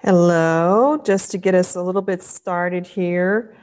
Hello, just to get us a little bit started here.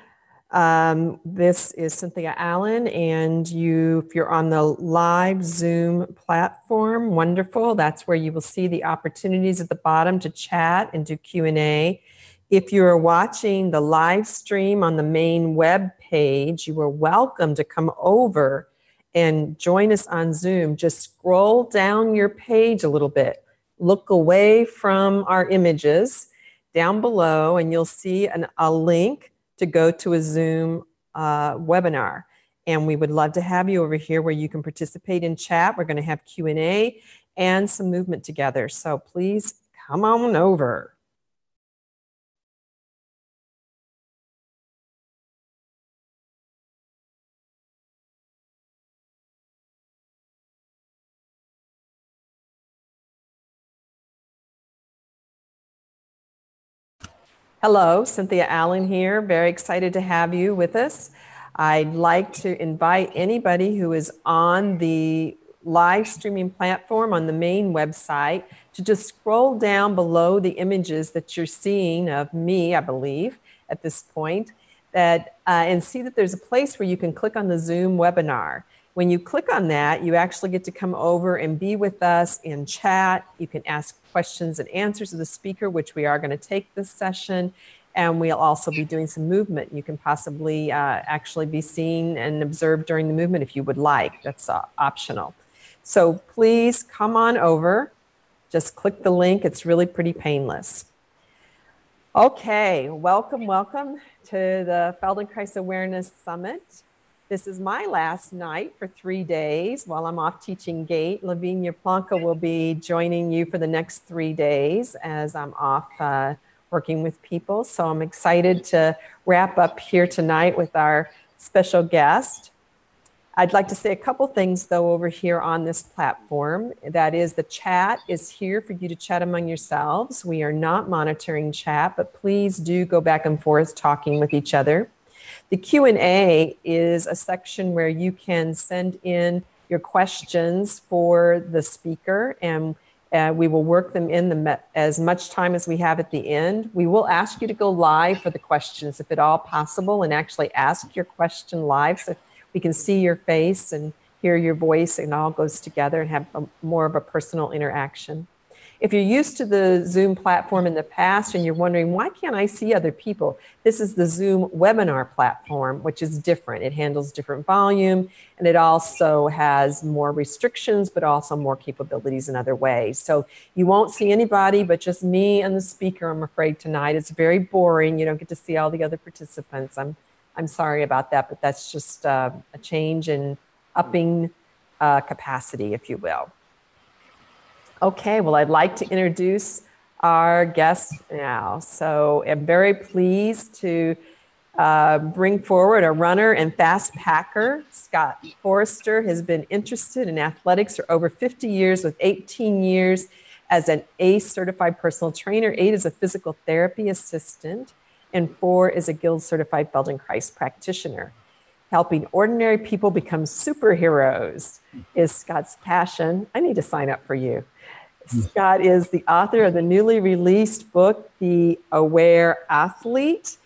This is Cynthia Allen, and if you're on the live Zoom platform, wonderful. That's where you will see the opportunities at the bottom to chat and do Q&A. If you are watching the live stream on the main web page, you are welcome to come over and join us on Zoom. Just scroll down your page a little bit. Look away from our images down below, and you'll see a link to go to a Zoom webinar. And we would love to have you over here where you can participate in chat. We're going to have Q&A and some movement together. So please come on over. Hello, Cynthia Allen here. Very excited to have you with us. I'd like to invite anybody who is on the live streaming platform on the main website to just scroll down below the images that you're seeing of me, I believe, at this point, and see that there's a place where you can click on the Zoom webinar. When you click on that, you actually get to come over and be with us in chat. You can ask questions and answers to the speaker, which we are going to take this session. And we'll also be doing some movement. You can possibly actually be seen and observed during the movement if you would like. That's optional. So please come on over. Just click the link. It's really pretty painless. Okay, welcome to the Feldenkrais Awareness Summit. This is my last night for 3 days while I'm off teaching GATE. Lavinia Planka will be joining you for the next 3 days as I'm off working with people. So I'm excited to wrap up here tonight with our special guest. I'd like to say a couple things though over here on this platform. That is, the chat is here for you to chat among yourselves. We are not monitoring chat, but please do go back and forth talking with each other. The Q&A is a section where you can send in your questions for the speaker, and we will work them in as much time as we have at the end. We will ask you to go live for the questions, if at all possible, and actually ask your question live so we can see your face and hear your voice, and it all goes together and have more of a personal interaction. If you're used to the Zoom platform in the past and you're wondering, why can't I see other people? This is the Zoom webinar platform, which is different. It handles different volume, and it also has more restrictions, but also more capabilities in other ways. So you won't see anybody but just me and the speaker, I'm afraid, tonight. It's very boring. You don't get to see all the other participants. I'm sorry about that, but that's just a change in upping capacity, if you will. Okay, well, I'd like to introduce our guest now. So I'm very pleased to bring forward a runner and fast packer. Scott Forrester has been interested in athletics for over 50 years, with 18 years as an ACE certified personal trainer, 8 as a physical therapy assistant, and 4 as a Guild certified Feldenkrais practitioner. Helping ordinary people become superheroes is Scott's passion. I need to sign up for you. Scott is the author of the newly released book, The Aware Athlete: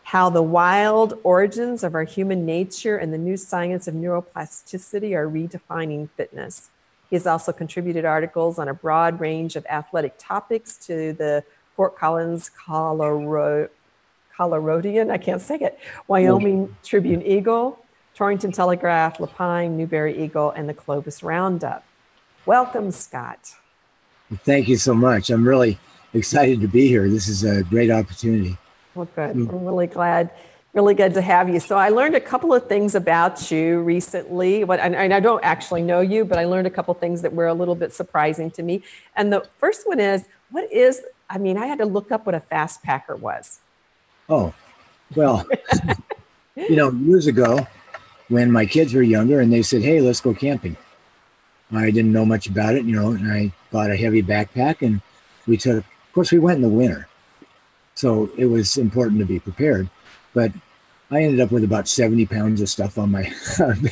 How the Wild Origins of Our Human Nature and the New Science of Neuroplasticity Are Redefining Fitness. He has also contributed articles on a broad range of athletic topics to the Fort Collins, Coloradian, I can't say it, Wyoming Tribune Eagle, Torrington Telegraph, Lapine, Newberry Eagle, and the Clovis Roundup. Welcome, Scott. Thank you so much. I'm really excited to be here. This is a great opportunity. Well, good. I'm really glad to have you. So I learned a couple of things about you recently. And I don't actually know you, but I learned a couple of things that were a little bit surprising to me. And the first one is, I had to look up what a fast packer was. Oh, well, years ago when my kids were younger and they said, hey, let's go camping. I didn't know much about it, and I bought a heavy backpack, and of course, we went in the winter. So it was important to be prepared. But I ended up with about 70 pounds of stuff on my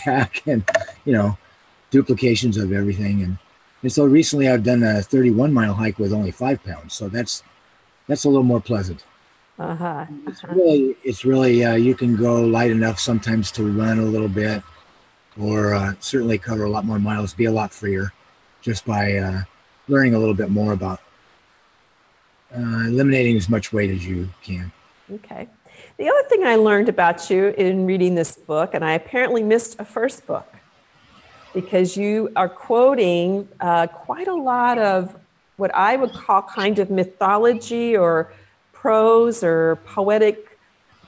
back and, duplications of everything. And so recently I've done a 31-mile hike with only 5 pounds. So that's that's a little more pleasant. Uh-huh. It's really you can go light enough sometimes to run a little bit, or certainly cover a lot more miles, be a lot freer, just by learning a little bit more about eliminating as much weight as you can. Okay. The other thing I learned about you in reading this book, and I apparently missed a first book, because you are quoting quite a lot of what I would call kind of mythology or prose or poetic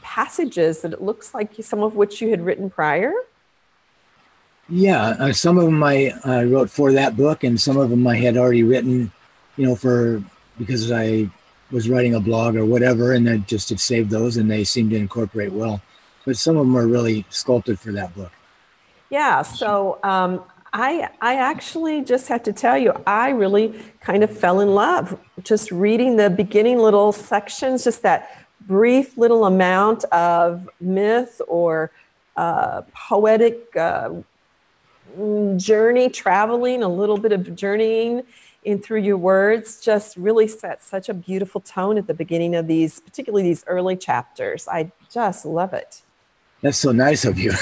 passages that it looks like some of which you had written prior. Yeah, some of them I wrote for that book, and some of them I had already written, for because I was writing a blog or whatever, and I just had saved those, and they seemed to incorporate well. But some of them are really sculpted for that book. Yeah, so I actually just have to tell you, I really kind of fell in love just reading the beginning little sections, just that brief little amount of myth or poetic journey, traveling, a little bit of journeying in through your words, just really set such a beautiful tone at the beginning of these, particularly these early chapters. I just love it. That's so nice of you.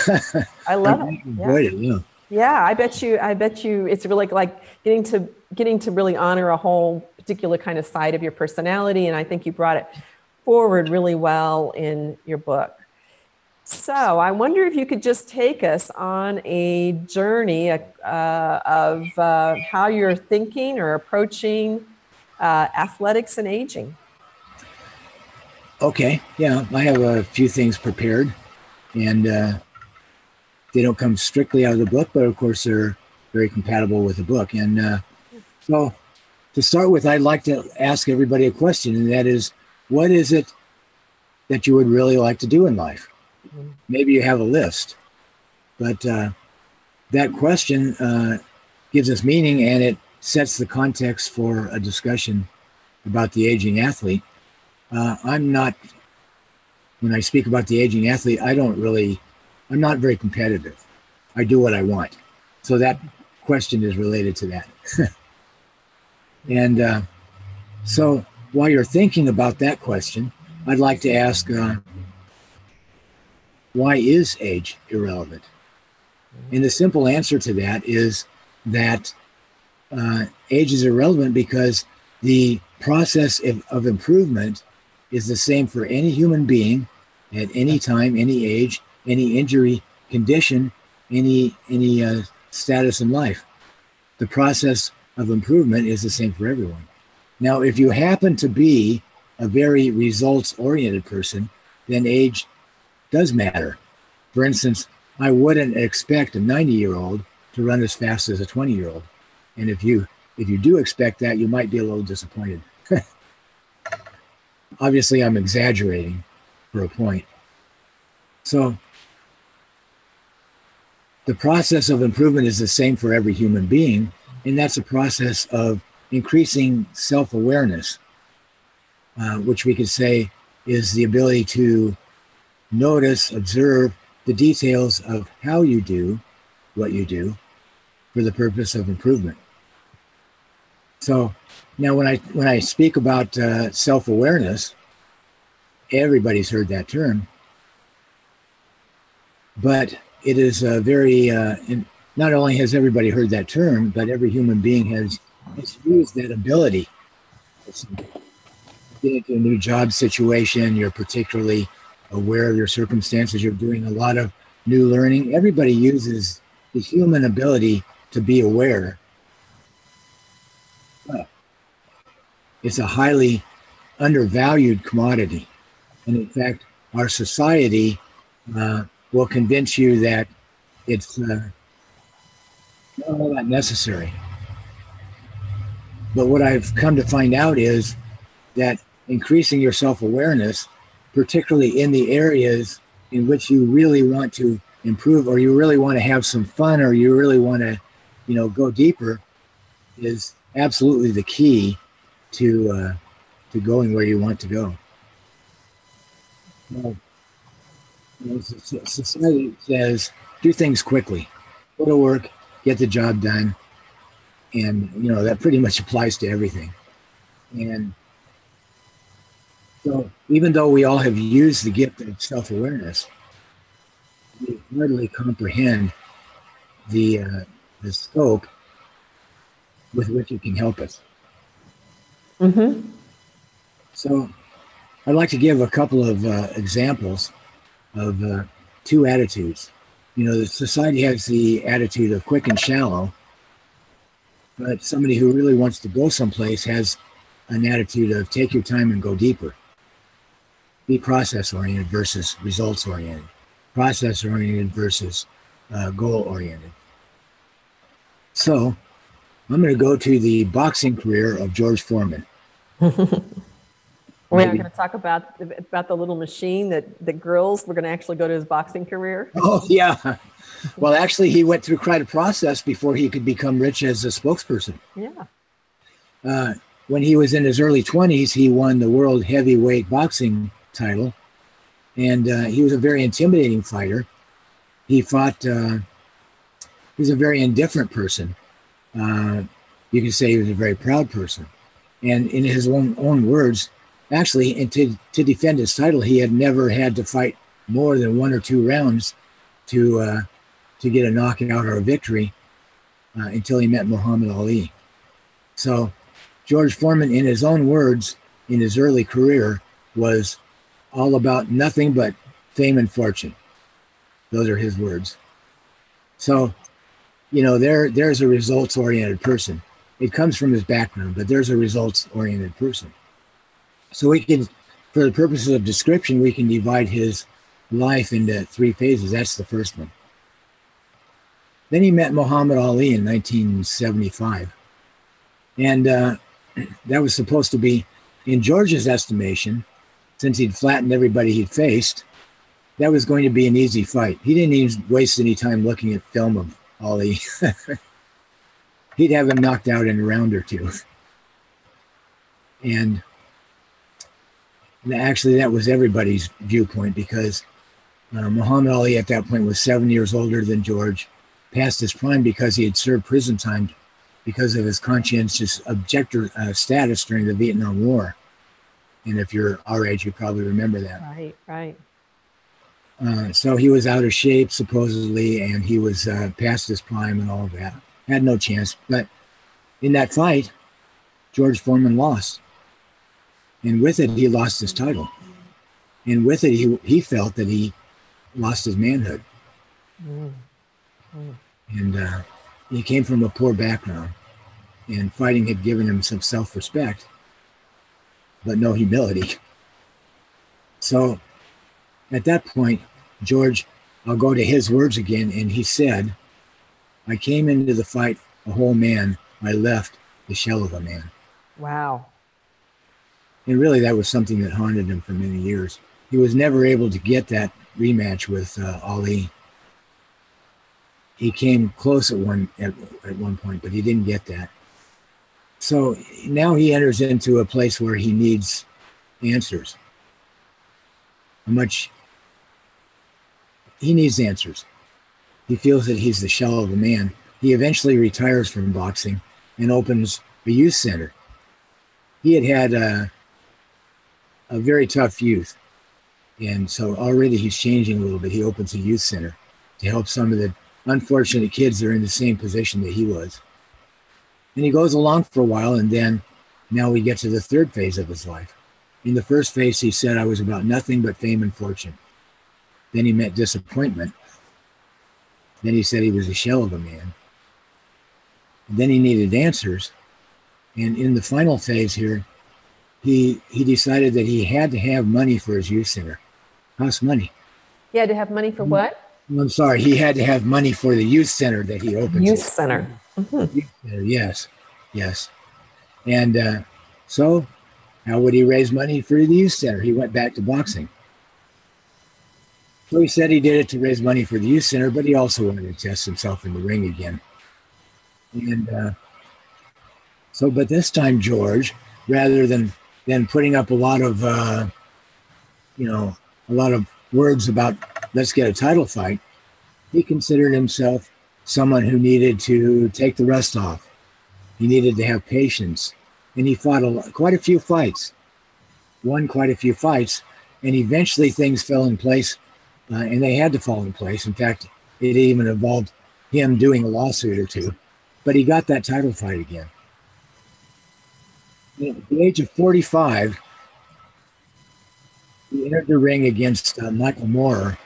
I love it. Enjoyed it. Yeah. Yeah, I bet you it's really like getting to really honor a whole particular kind of side of your personality, and I think you brought it forward really well in your book. So I wonder if you could just take us on a journey of how you're thinking or approaching athletics and aging. Okay. Yeah, I have a few things prepared, and they don't come strictly out of the book, but of course they're very compatible with the book. And so to start with, I'd like to ask everybody a question, and that is, what is it that you would really like to do in life? Maybe you have a list, but that question gives us meaning, and it sets the context for a discussion about the aging athlete. When I speak about the aging athlete, I'm not very competitive. I do what I want. So that question is related to that. And so while you're thinking about that question, I'd like to ask, why is age irrelevant? And the simple answer to that is that age is irrelevant because the process of improvement is the same for any human being at any time, any age, any injury condition, any status in life. The process of improvement is the same for everyone. Now, if you happen to be a very results-oriented person, then age does matter. For instance, I wouldn't expect a 90-year-old to run as fast as a 20-year-old. And if you do expect that, you might be a little disappointed. Obviously, I'm exaggerating for a point. So the process of improvement is the same for every human being, and that's a process of increasing self-awareness, which we could say is the ability to notice, observe the details of how you do what you do for the purpose of improvement. So now when I speak about self-awareness, everybody's heard that term, but it is not only has everybody heard that term, but every human being has used that ability. Get into a new job situation, you're particularly aware of your circumstances, you're doing a lot of new learning. Everybody uses the human ability to be aware. But it's a highly undervalued commodity. And in fact, our society will convince you that it's not all that necessary. But what I've come to find out is that increasing your self-awareness, particularly in the areas in which you really want to improve, or you really want to have some fun, or you really want to, go deeper, is absolutely the key to going where you want to go. Society says do things quickly, go to work, get the job done, and that pretty much applies to everything. And So even though we all have used the gift of self-awareness, we hardly comprehend the scope with which it can help us. Mm-hmm. So I'd like to give a couple of examples of two attitudes. You know, the society has the attitude of quick and shallow, but somebody who really wants to go someplace has an attitude of take your time and go deeper. Be process oriented versus results oriented. Process oriented versus goal oriented. So I'm going to go to the boxing career of George Foreman. We're going to talk about the little machine that grills. We're going to actually go to his boxing career. Oh, yeah. Well, actually, he went through quite a process before he could become rich as a spokesperson. Yeah. When he was in his early 20s, he won the world heavyweight boxing title. And he was a very intimidating fighter. He fought, he was a very indifferent person. You can say he was a very proud person. And in his own words, actually, and to defend his title, he had never had to fight more than 1 or 2 rounds to get a knockout or a victory until he met Muhammad Ali. So George Foreman, in his own words, in his early career, was all about nothing but fame and fortune. Those are his words. So, you know, there's a results-oriented person. It comes from his background, but there's a results-oriented person. So we can, for the purposes of description, we can divide his life into 3 phases. That's the first one. Then he met Muhammad Ali in 1975. And that was supposed to be, in George's estimation, since he'd flattened everybody he'd faced, that was going to be an easy fight. He didn't even waste any time looking at film of Ali. He'd have him knocked out in a round or 2. And actually, that was everybody's viewpoint because Muhammad Ali at that point was 7 years older than George, past his prime because he had served prison time because of his conscientious objector status during the Vietnam War. And if you're our age, you probably remember that. Right. So he was out of shape, supposedly, and he was past his prime and all of that. Had no chance. But in that fight, George Foreman lost. And with it, he lost his title. And with it, he felt that he lost his manhood. And he came from a poor background. And fighting had given him some self-respect, but no humility. So at that point, George, I'll go to his words again, and he said, I came into the fight a whole man. I left the shell of a man. Wow. And really, that was something that haunted him for many years. He was never able to get that rematch with Ali. He came close at one point, but he didn't get that. So now he enters into a place where he needs answers. He needs answers. He feels that he's the shell of a man. He eventually retires from boxing and opens a youth center. He had a very tough youth. And so already he's changing a little bit. He opens a youth center to help some of the unfortunate kids that are in the same position that he was. And he goes along for a while, and then now we get to the 3rd phase of his life. In the first phase, he said, I was about nothing but fame and fortune. Then he met disappointment. Then he said he was a shell of a man. Then he needed answers. And in the final phase here, he decided that he had to have money for his youth center. House money. He had to have money for what? I'm sorry. He had to have money for the youth center that he opened. Youth center. Mm-hmm. Yes. And so how would he raise money for the youth center? He went back to boxing. So he said he did it to raise money for the youth center, but he also wanted to test himself in the ring again. And but this time, George, rather than putting up a lot of words about let's get a title fight, he considered himself someone who needed to take the rust off. He needed to have patience, and he fought quite a few fights. won quite a few fights, and eventually things fell in place, and they had to fall in place. In fact, it even involved him doing a lawsuit or two, but he got that title fight again. At the age of 45, he entered the ring against Michael Moorer,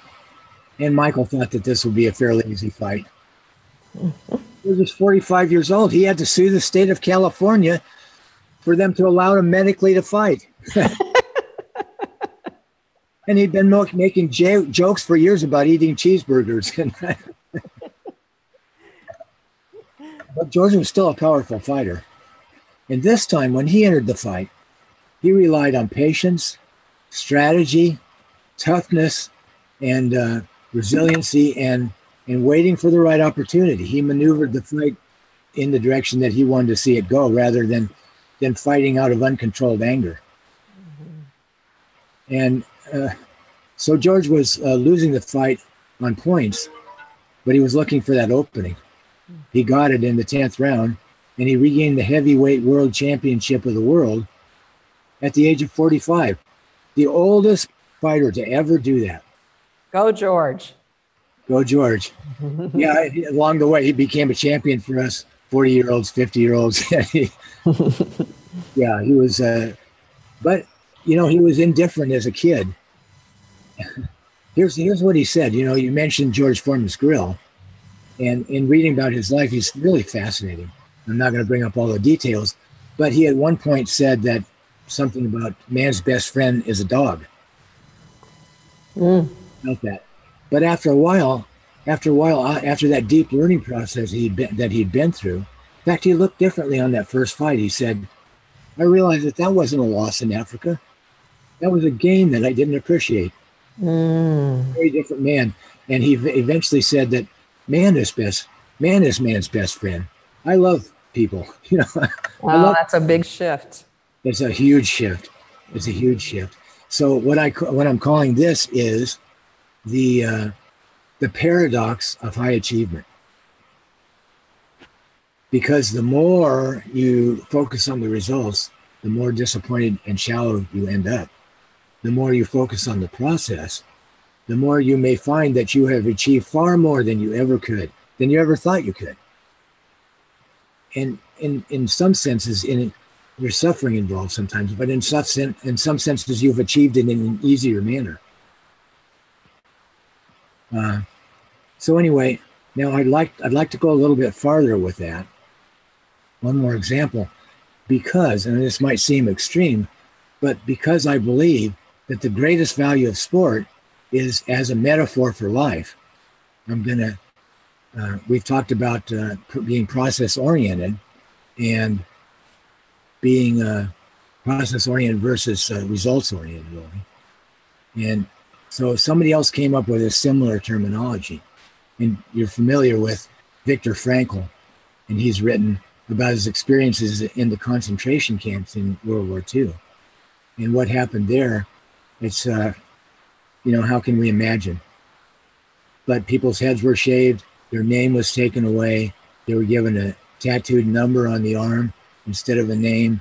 and Michael thought that this would be a fairly easy fight. He was just 45 years old. He had to sue the state of California for them to allow him medically to fight. And he'd been making jokes for years about eating cheeseburgers. But George was still a powerful fighter. And this time, when he entered the fight, he relied on patience, strategy, toughness, and resiliency, and waiting for the right opportunity. He maneuvered the fight in the direction that he wanted to see it go, rather than fighting out of uncontrolled anger. And so George was losing the fight on points, but he was looking for that opening. He got it in the 10th round, and he regained the heavyweight world championship of the world at the age of 45. The oldest fighter to ever do that. Go, George. Go, George. Yeah, along the way, he became a champion for us 40-year-olds, 50-year-olds. Yeah, he was, but, he was indifferent as a kid. Here's what he said. You mentioned George Foreman's grill, and in reading about his life, he's really fascinating. I'm not going to bring up all the details, but he at one point said that something about man's best friend is a dog. Felt that. But after that deep learning process that he'd been through, in fact, he looked differently on that first fight. He said, I realized that wasn't a loss in Africa. That was a game that I didn't appreciate. Very different man. And he eventually said that man is man's best friend. I love people. That's a big shift. It's a huge shift. It's a huge shift. So what I'm calling this is the paradox of high achievement. Because the more you focus on the results, the more disappointed and shallow you end up. The more you focus on the process, the more you may find that you have achieved far more than you ever could, than you ever thought you could. And in some senses, there's suffering involved sometimes, but in some senses, you've achieved it in an easier manner. So anyway, now I'd like to go a little bit farther with that. One more example, because, and this might seem extreme, but because I believe that the greatest value of sport is as a metaphor for life. We've talked about being process-oriented and being process-oriented versus results-oriented, really. And so somebody else came up with a similar terminology. And you're familiar with Viktor Frankl, and he's written about his experiences in the concentration camps in World War II. And what happened there, it's, how can we imagine? But people's heads were shaved, their name was taken away, they were given a tattooed number on the arm instead of a name,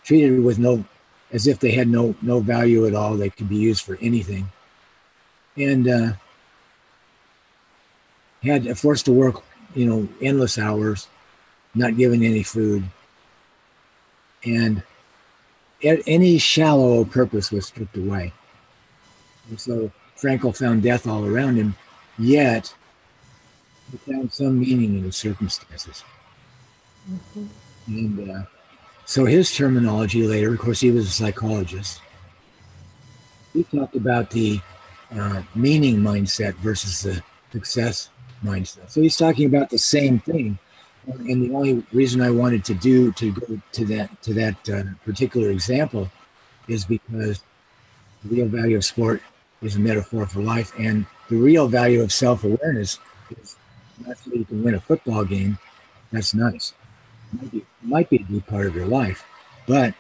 treated with as if they had no value at all, they could be used for anything. And forced to work, endless hours, not given any food. And any shallow purpose was stripped away. And so Frankl found death all around him, yet he found some meaning in his circumstances. And so his terminology later, of course, he was a psychologist. He talked about the meaning mindset versus the success mindset. So he's talking about the same thing. And the only reason I wanted to go to that particular example is because the real value of sport is a metaphor for life, and the real value of self-awareness is not so you can win a football game. That's nice. It might be a deep part of your life, but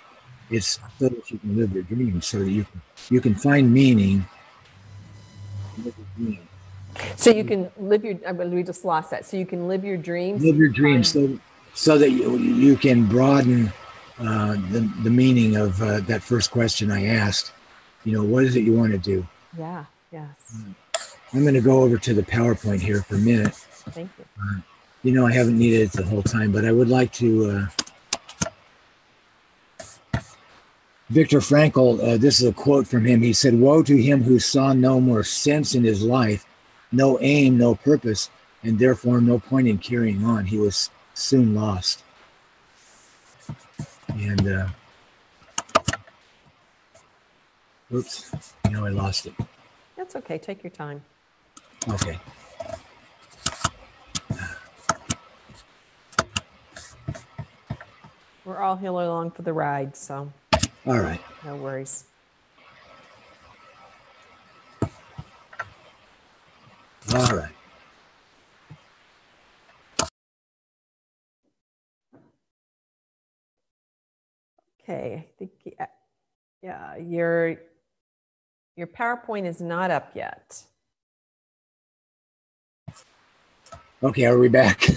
it's so that you can live your dreams, so that you can find meaning. Live your dreams. So you can live we just lost that. So you can live your dreams. Live your dreams so that you can broaden the meaning of that first question I asked. What is it you want to do? Yeah, yes. I'm going to go over to the PowerPoint here for a minute. Thank you. I haven't needed it the whole time, but I would like to. Viktor Frankl, this is a quote from him. He said, "Woe to him who saw no more sense in his life, no aim, no purpose, and therefore no point in carrying on. He was soon lost." And, oops, now I lost it. That's okay. Take your time. Okay. We're all here along for the ride, so. All right. No worries. All right. Okay, I think, yeah, your PowerPoint is not up yet. Okay, are we back?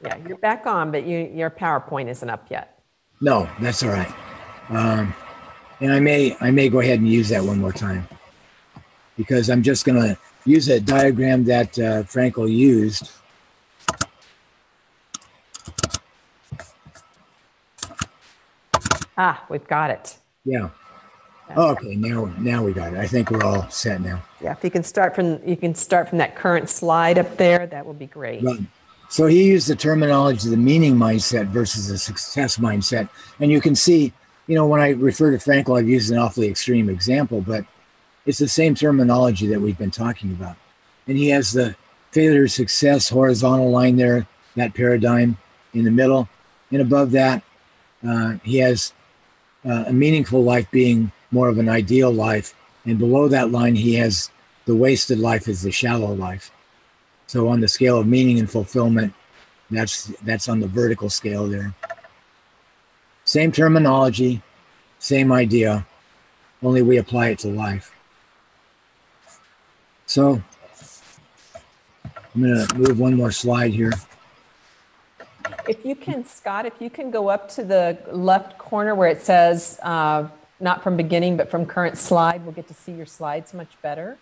Yeah, you're back on, but your PowerPoint isn't up yet. No, that's all right. And I may go ahead and use that one more time, because I'm just going to use a diagram that Frankl used. We've got it. Yeah. Okay, now we got it. I think we're all set now. Yeah, if you can start from that current slide up there, that would be great. Right. So he used the terminology of the meaning mindset versus the success mindset. And you can see, when I refer to Frankl, I've used an awfully extreme example, but it's the same terminology that we've been talking about. And he has the failure to success horizontal line there, that paradigm in the middle. And above that, he has a meaningful life being more of an ideal life. And below that line, he has the wasted life as the shallow life. So on the scale of meaning and fulfillment, that's on the vertical scale there. Same terminology, same idea, only we apply it to life. So I'm going to move one more slide here. If you can, Scott, if you can go up to the left corner where it says, not from beginning, but from current slide, we'll get to see your slides much better.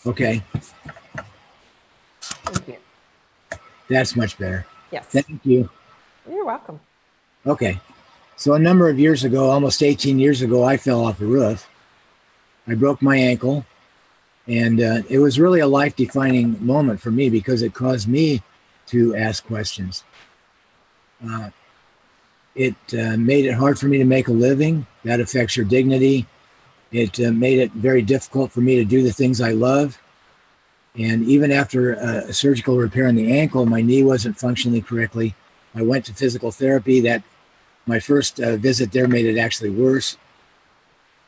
Okay. Thank you. That's much better. Yes. Thank you. You're welcome. Okay. So a number of years ago, almost 18 years ago, I fell off a roof. I broke my ankle. And it was really a life-defining moment for me because it caused me to ask questions. It made it hard for me to make a living. That affects your dignity. It made it very difficult for me to do the things I love. And even after a surgical repair on the ankle, my knee wasn't functioning correctly. I went to physical therapy. My first visit there made it actually worse.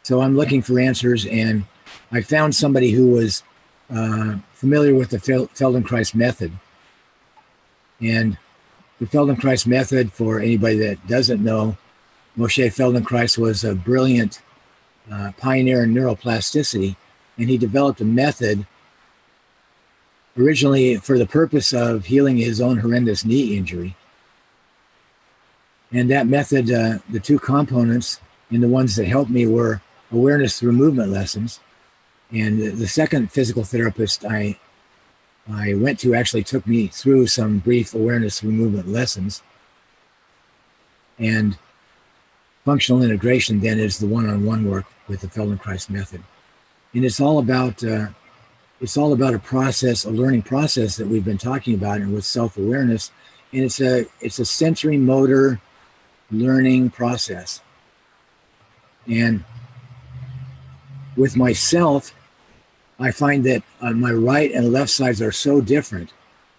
So I'm looking for answers, and I found somebody who was familiar with the Feldenkrais method. And the Feldenkrais method, for anybody that doesn't know, Moshe Feldenkrais was a brilliant pioneer in neuroplasticity, and he developed a method originally for the purpose of healing his own horrendous knee injury. And that method, the two components and the ones that helped me were awareness through movement lessons. And the second physical therapist I went to actually took me through some brief awareness through movement lessons. And functional integration then is the one-on-one work with the Feldenkrais method. And it's all about a process, a learning process that we've been talking about, and with self-awareness. And it's a sensory motor learning process. And with myself, I find that my right and left sides are so different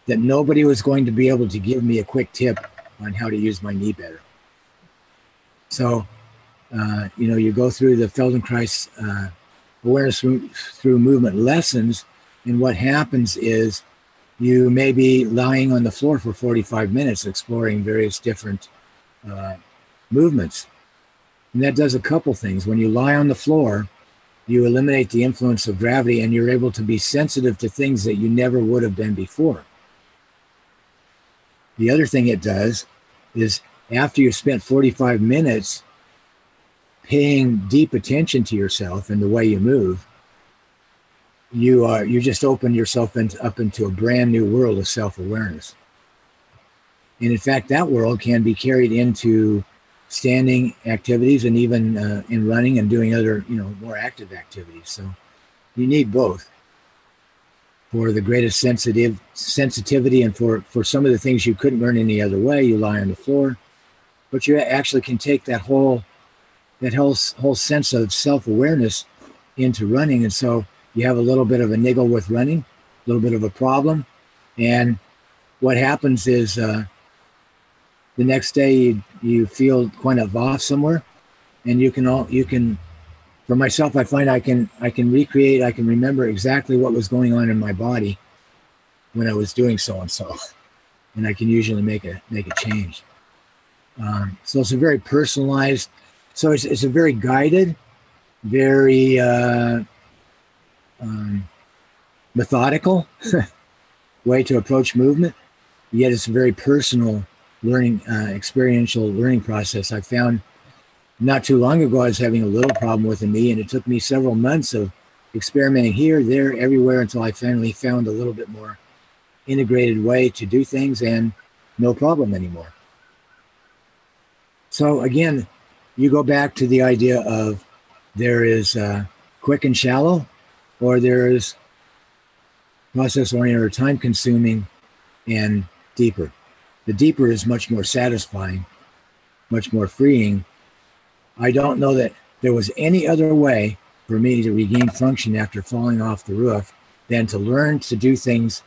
that nobody was going to be able to give me a quick tip on how to use my knee better. So, you go through the Feldenkrais awareness through movement lessons, and what happens is you may be lying on the floor for 45 minutes exploring various different movements. And that does a couple things. When you lie on the floor, you eliminate the influence of gravity, and you're able to be sensitive to things that you never would have been before. The other thing it does is, after you spent 45 minutes paying deep attention to yourself and the way you move, you just open yourself up into a brand new world of self-awareness. And in fact, that world can be carried into standing activities and even in running and doing other, more active activities. So you need both for the greatest sensitivity, and for some of the things you couldn't learn any other way. You lie on the floor, but you actually can take that whole sense of self-awareness into running. And so you have a little bit of a niggle with running, a little bit of a problem, and what happens is the next day you feel kind of off somewhere, and you can. For myself, I find I can remember exactly what was going on in my body when I was doing so and so, and I can usually make a change. So it's a very personalized. So it's a very guided, very methodical way to approach movement. Yet it's a very personal learning, experiential learning process. I found not too long ago I was having a little problem with the knee, and it took me several months of experimenting here, there, everywhere until I finally found a little bit more integrated way to do things, and no problem anymore. So again, you go back to the idea of there is quick and shallow, or there is process-oriented or time-consuming and deeper. The deeper is much more satisfying, much more freeing. I don't know that there was any other way for me to regain function after falling off the roof than to learn to do things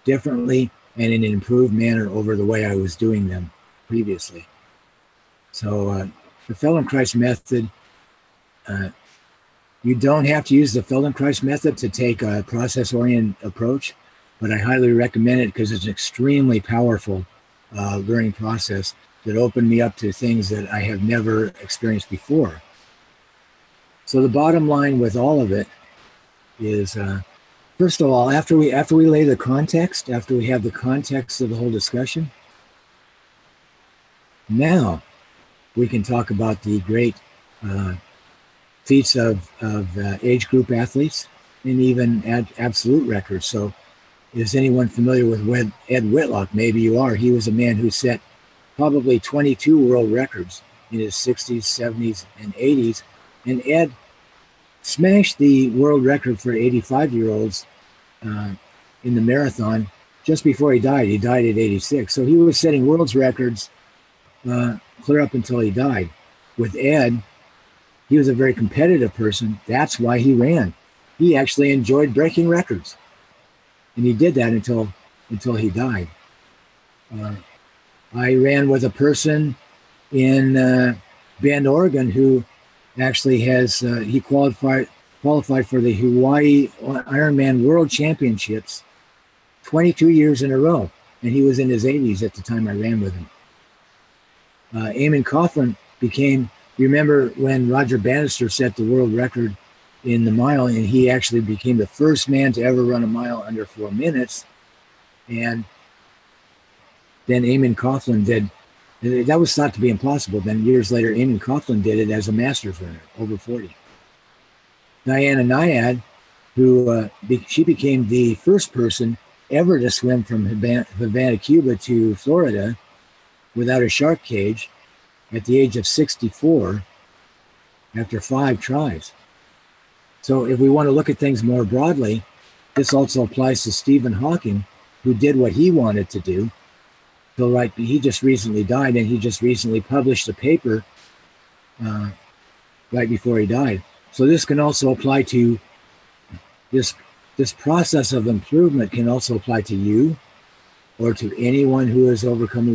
differently and in an improved manner over the way I was doing them previously. So the Feldenkrais method, you don't have to use the Feldenkrais method to take a process-oriented approach, but I highly recommend it because it's an extremely powerful learning process that opened me up to things that I have never experienced before. So the bottom line with all of it is, first of all, after we lay the context, after we have the context of the whole discussion, now we can talk about the great feats of age group athletes and even absolute records. So is anyone familiar with Ed Whitlock? Maybe you are. He was a man who set probably 22 world records in his 60s, 70s, and 80s. And Ed smashed the world record for 85-year-olds in the marathon just before he died. He died at 86. So he was setting world's records clear up until he died. With Ed, he was a very competitive person. That's why he ran. He actually enjoyed breaking records. And he did that until he died. I ran with a person in Bend, Oregon, who actually has he qualified for the Hawaii Ironman World Championships 22 years in a row, and he was in his 80s at the time I ran with him. Eamon Coughlin became. You remember when Roger Bannister set the world record in the mile, and he actually became the first man to ever run a mile under 4 minutes, and then Eamon Coughlin did. That was thought to be impossible. Then years later, Eamon Coughlin did it as a masters runner, over 40. Diana Nyad, who she became the first person ever to swim from Havana, Cuba to Florida without a shark cage at the age of 64 after 5 tries. So if we want to look at things more broadly, this also applies to Stephen Hawking, who did what he wanted to do. So like he just recently died, and he just recently published a paper right before he died. So this can also apply to this process of improvement can also apply to you or to anyone who has overcome a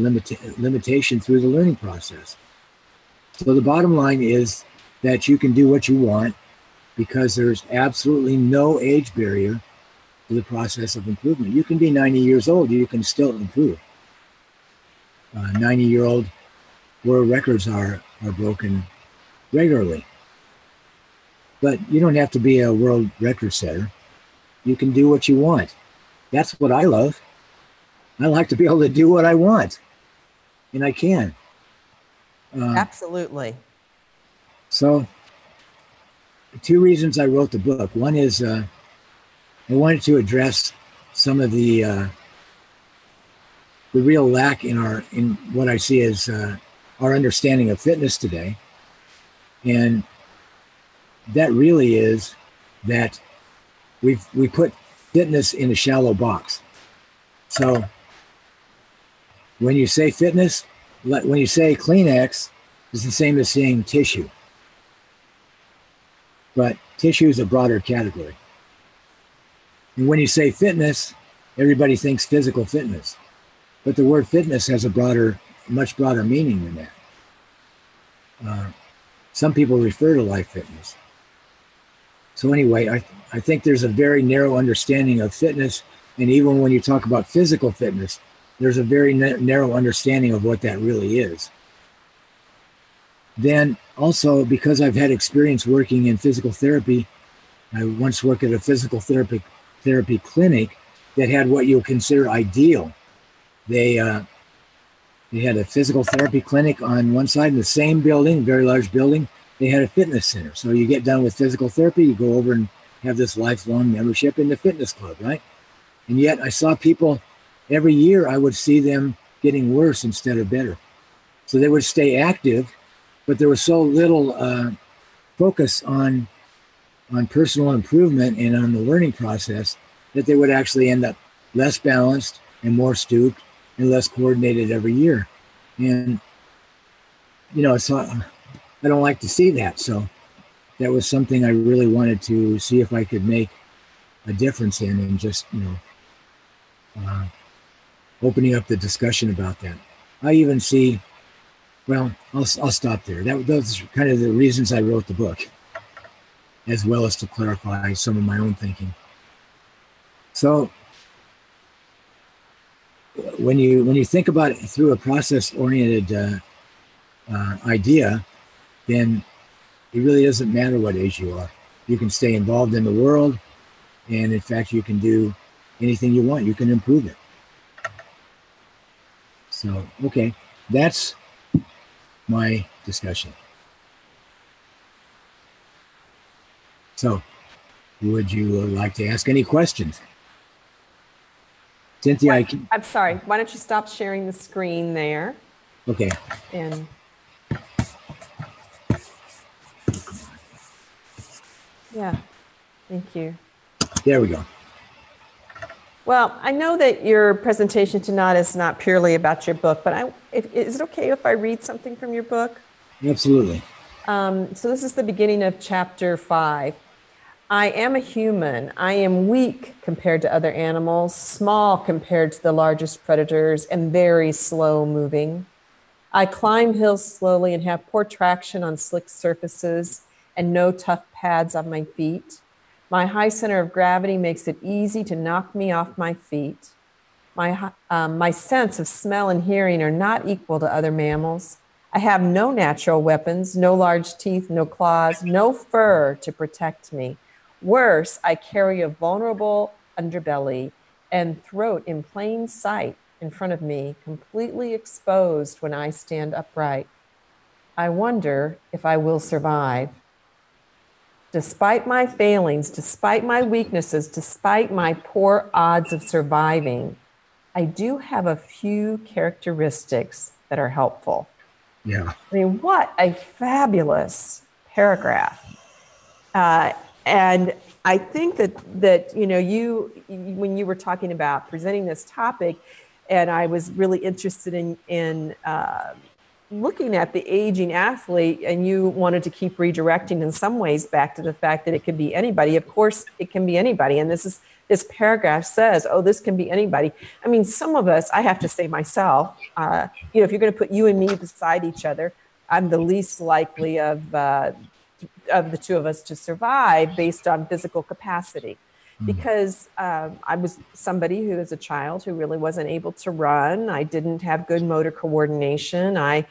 limitation through the learning process. So the bottom line is that you can do what you want because there's absolutely no age barrier to the process of improvement. You can be 90 years old, you can still improve. 90-year-old world records are broken regularly. But you don't have to be a world record setter. You can do what you want. That's what I love. I like to be able to do what I want. and I can. Absolutely. So, two reasons I wrote the book. One is I wanted to address some of the real lack in what I see as our understanding of fitness today, and that really is that we put fitness in a shallow box. So when you say fitness, when you say Kleenex, it's the same as saying tissue, but tissue is a broader category. And when you say fitness, everybody thinks physical fitness, but the word fitness has a much broader meaning than that. Some people refer to life fitness. So anyway, I think there's a very narrow understanding of fitness. And even when you talk about physical fitness, there's a very narrow understanding of what that really is. Then also, because I've had experience working in physical therapy, I once worked at a physical therapy clinic that had what you'll consider ideal. They had a physical therapy clinic on one side in the same building, very large building. They had a fitness center. So you get done with physical therapy, you go over and have this lifelong membership in the fitness club, right? And yet I saw people every year, I would see them getting worse instead of better. So they would stay active, but there was so little focus on personal improvement and on the learning process that they would actually end up less balanced and more stooped and less coordinated every year. And, so I don't like to see that. So that was something I really wanted to see if I could make a difference in, and just, opening up the discussion about that. I even see, well, I'll stop there. Those are kind of the reasons I wrote the book, as well as to clarify some of my own thinking. So when you think about it through a process-oriented idea, then it really doesn't matter what age you are. You can stay involved in the world, and in fact, you can do anything you want. You can improve it. So, okay, that's my discussion. So, would you like to ask any questions? Cynthia, I'm sorry. Why don't you stop sharing the screen there? Okay. And yeah, thank you. There we go. Well, I know that your presentation tonight is not purely about your book, but is it okay if I read something from your book? Absolutely. So this is the beginning of chapter 5. I am a human. I am weak compared to other animals, small compared to the largest predators, and very slow moving. I climb hills slowly and have poor traction on slick surfaces and no tough pads on my feet. My high center of gravity makes it easy to knock me off my feet. My sense of smell and hearing are not equal to other mammals. I have no natural weapons, no large teeth, no claws, no fur to protect me. Worse, I carry a vulnerable underbelly and throat in plain sight in front of me, completely exposed when I stand upright. I wonder if I will survive. Despite my failings, despite my weaknesses, despite my poor odds of surviving, I do have a few characteristics that are helpful. Yeah. I mean, what a fabulous paragraph. And I think that when you were talking about presenting this topic, and I was really interested in looking at the aging athlete, and you wanted to keep redirecting in some ways back to the fact that it could be anybody. Of course, it can be anybody. And this paragraph says, oh, this can be anybody. I mean, some of us, I have to say myself, if you're going to put you and me beside each other, I'm the least likely of the two of us to survive based on physical capacity. Because I was somebody who, as a child, who really wasn't able to run. I didn't have good motor coordination. I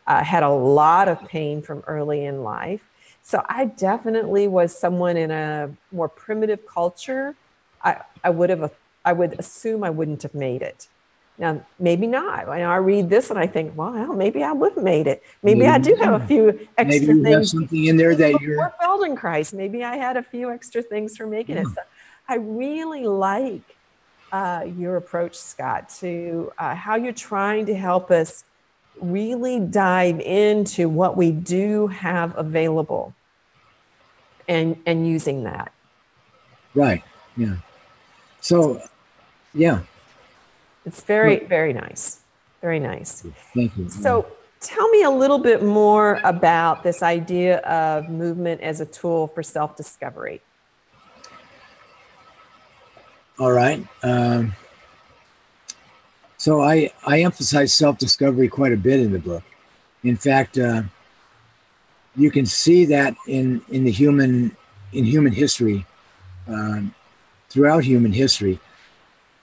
had a lot of pain from early in life. So I definitely was someone in a more primitive culture. I would assume I wouldn't have made it. Now, maybe not. I read this and I think, well, maybe I would have made it. Maybe I do have a few maybe extra you have things. something in there that Before Feldenkrais, maybe I had a few extra things for making it. So I really like your approach, Scott, to how you're trying to help us really dive into what we do have available and using that. Right. Yeah. So, yeah. It's very, very nice. Very nice. Thank you. So tell me a little bit more about this idea of movement as a tool for self-discovery. All right. So I emphasize self-discovery quite a bit in the book. In fact, you can see that in human history, throughout human history,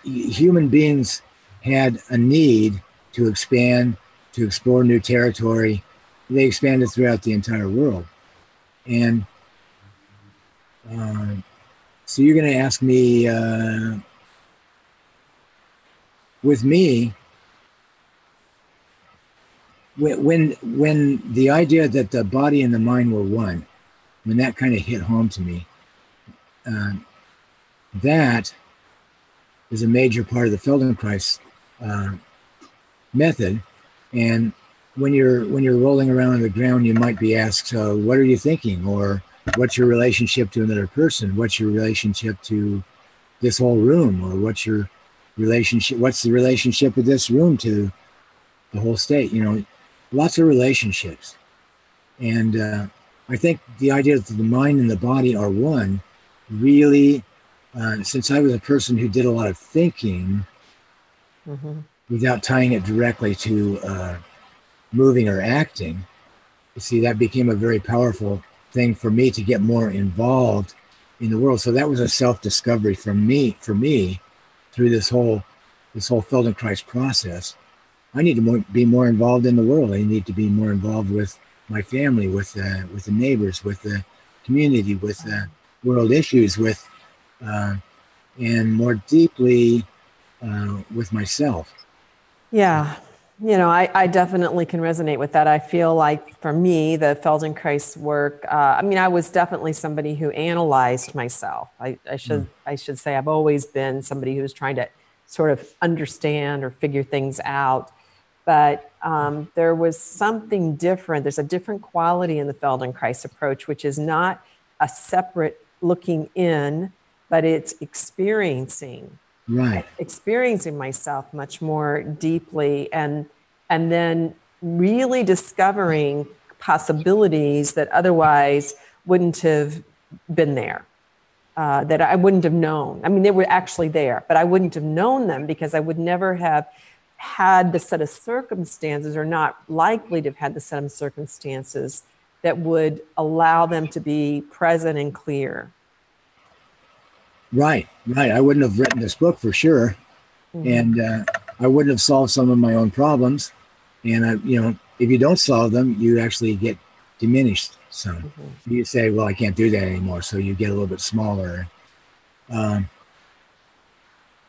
human beings had a need to expand, to explore new territory. They expanded throughout the entire world, and so you're going to ask me, with me, when the idea that the body and the mind were one, when that kind of hit home to me, that is a major part of the Feldenkrais method. And when you're rolling around on the ground, you might be asked, "What are you thinking?" or "What's your relationship to another person? What's your relationship to this whole room?" or "What's your relationship? What's the relationship of this room to the whole state?" Lots of relationships. And I think the idea that the mind and the body are one really, since I was a person who did a lot of thinking without tying it directly to moving or acting, you see, that became a very powerful thing for me to get more involved in the world. So that was a self-discovery for me through this whole Feldenkrais process. I need to be more involved in the world. I need to be more involved with my family, with the neighbors, with the community, with world issues, and more deeply with myself. Yeah. I definitely can resonate with that. I feel like for me, the Feldenkrais work, I was definitely somebody who analyzed myself. I should say I've always been somebody who's trying to sort of understand or figure things out. But there was something different. There's a different quality in the Feldenkrais approach, which is not a separate looking in, but it's experiencing myself much more deeply, and then really discovering possibilities that otherwise wouldn't have been there, that I wouldn't have known. They were actually there, but I wouldn't have known them because I would never have had the set of circumstances, or not likely to have had the set of circumstances that would allow them to be present and clear. Right. I wouldn't have written this book for sure. And I wouldn't have solved some of my own problems. And, if you don't solve them, you actually get diminished some. You say, well, I can't do that anymore. So you get a little bit smaller.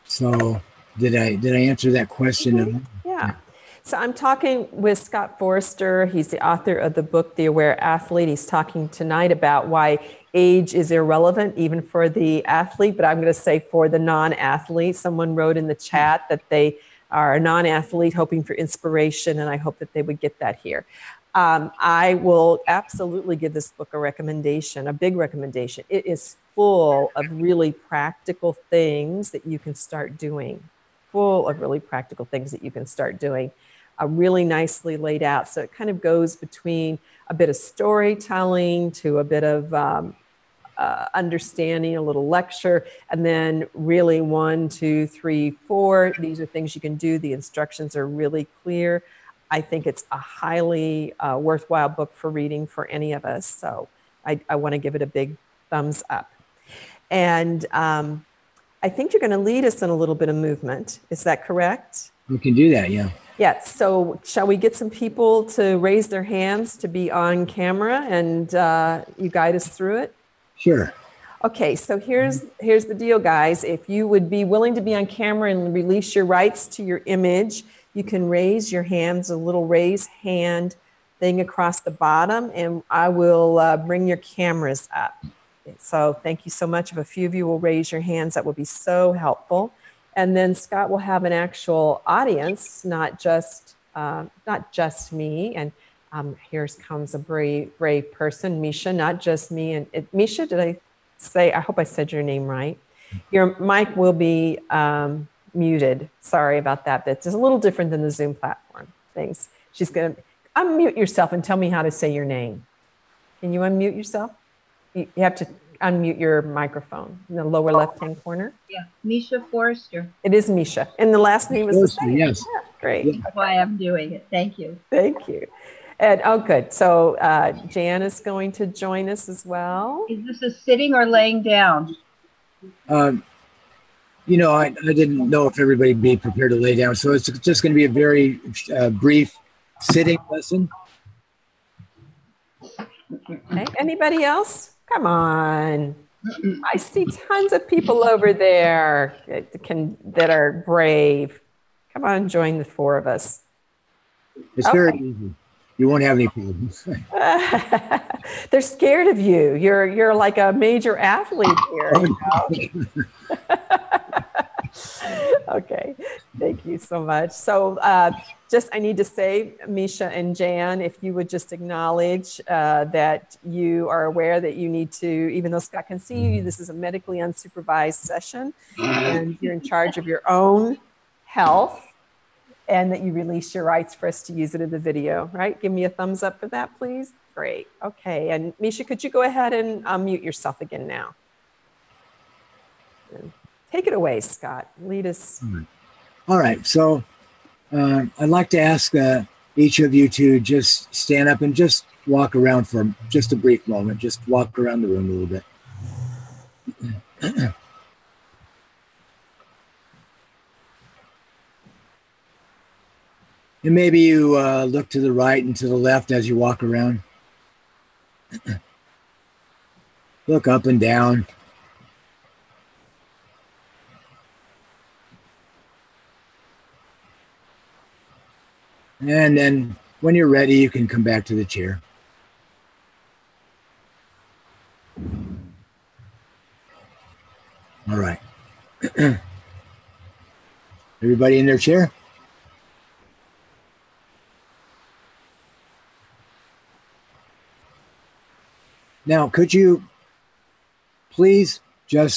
So did I answer that question? Yeah. So I'm talking with Scott Forrester. He's the author of the book, The Aware Athlete. He's talking tonight about why age is irrelevant, even for the athlete, but I'm going to say for the non-athlete. Someone wrote in the chat that they are a non-athlete hoping for inspiration, and I hope that they would get that here. I will absolutely give this book a recommendation, a big recommendation. It is full of really practical things that you can start doing. Really nicely laid out. So it kind of goes between a bit of storytelling to a bit of understanding, a little lecture, and then really 1, 2, 3, 4. These are things you can do. The instructions are really clear. I think it's a highly worthwhile book for reading for any of us. So I want to give it a big thumbs up. And I think you're going to lead us in a little bit of movement. Is that correct? We can do that, yeah. Yeah. So shall we get some people to raise their hands to be on camera, and you guide us through it? Sure. Okay, so here's the deal, guys. If you would be willing to be on camera and release your rights to your image, you can raise your hands, a little raise hand thing across the bottom, and I will bring your cameras up. So thank you so much. If a few of you will raise your hands, that will be so helpful. And then Scott will have an actual audience, not just me. And here comes a brave person, Misha, not just me. And Misha, did I say? I hope I said your name right. Your mic will be muted. Sorry about that. That's just a little different than the Zoom platform things. She's going to unmute yourself and tell me how to say your name. Can you unmute yourself? You have to unmute your microphone in the lower left-hand corner. Yeah, Misha Forrester. It is Misha. And the last name is Forrester, the same. yes. Yeah, great. Yeah. That's why I'm doing it. Thank you. Thank you. And oh, good. So Jan is going to join us as well. Is this a sitting or laying down? You know, I didn't know if everybody would be prepared to lay down. So it's just going to be a very brief sitting lesson. Okay. Anybody else? Come on. I see tons of people over there that are brave. Come on, join the four of us. It's very easy. You won't have any problems. They're scared of you. You're like a major athlete here. You know? Okay, thank you so much. So I need to say, Misha and Jan, if you would just acknowledge that you are aware that you need to, even though Scott can see you, this is a medically unsupervised session, and you're in charge of your own health, and that you release your rights for us to use it in the video, right? Give me a thumbs up for that, please. Great, okay. And Misha, could you go ahead and unmute yourself again now? Take it away, Scott. Lead us. All right. So I'd like to ask each of you to just stand up and just walk around for just a brief moment. Just walk around the room a little bit. And maybe you look to the right and to the left as you walk around. Look up and down. And then when you're ready, you can come back to the chair. All right. Everybody in their chair? Now, could you please I'm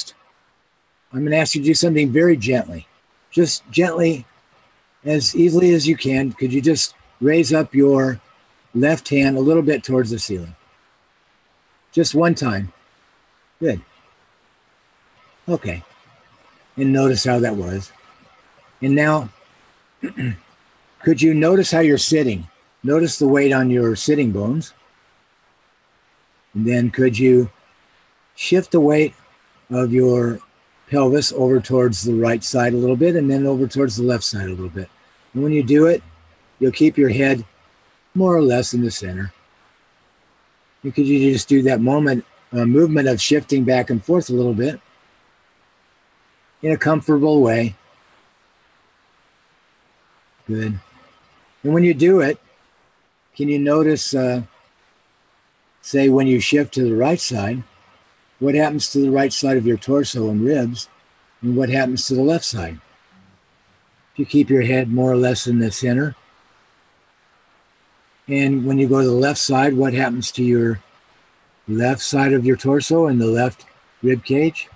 going to ask you to do something very gently. Just gently, as easily as you can, could you just raise up your left hand a little bit towards the ceiling? Just one time. Good. Okay. And notice how that was. And now, could you notice how you're sitting? Notice the weight on your sitting bones. And then could you shift the weight of your pelvis over towards the right side a little bit and then over towards the left side a little bit. And when you do it, you'll keep your head more or less in the center. And could you just do that movement of shifting back and forth a little bit in a comfortable way? Good. And when you do it, can you notice, say when you shift to the right side, what happens to the right side of your torso and ribs, and what happens to the left side? If you keep your head more or less in the center, and when you go to the left side, what happens to your left side of your torso and the left rib cage?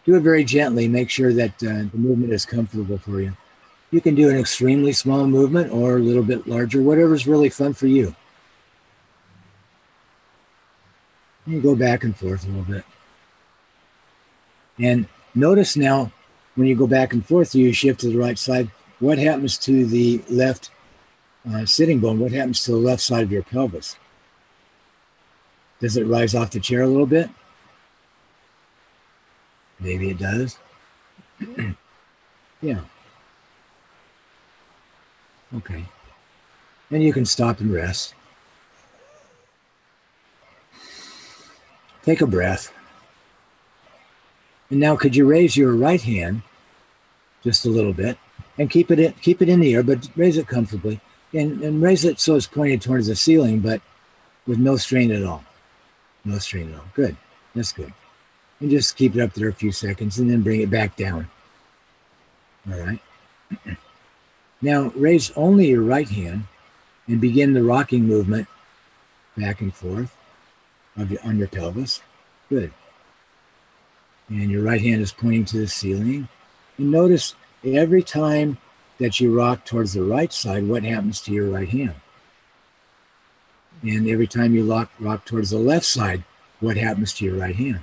Do it very gently. Make sure that the movement is comfortable for you. You can do an extremely small movement or a little bit larger, whatever's really fun for you. You go back and forth a little bit. And notice now, when you go back and forth, you shift to the right side, what happens to the left sitting bone? What happens to the left side of your pelvis? Does it rise off the chair a little bit? Maybe it does. Yeah. Okay. Then you can stop and rest. Take a breath. And now could you raise your right hand just a little bit and keep it in the air, but raise it comfortably and raise it so it's pointed towards the ceiling, but with no strain at all. No strain at all. Good. That's good. And just keep it up there a few seconds and then bring it back down. All right. Now raise only your right hand and begin the rocking movement back and forth on your pelvis. Good. And your right hand is pointing to the ceiling. And notice every time that you rock towards the right side, what happens to your right hand? And every time you rock towards the left side, what happens to your right hand?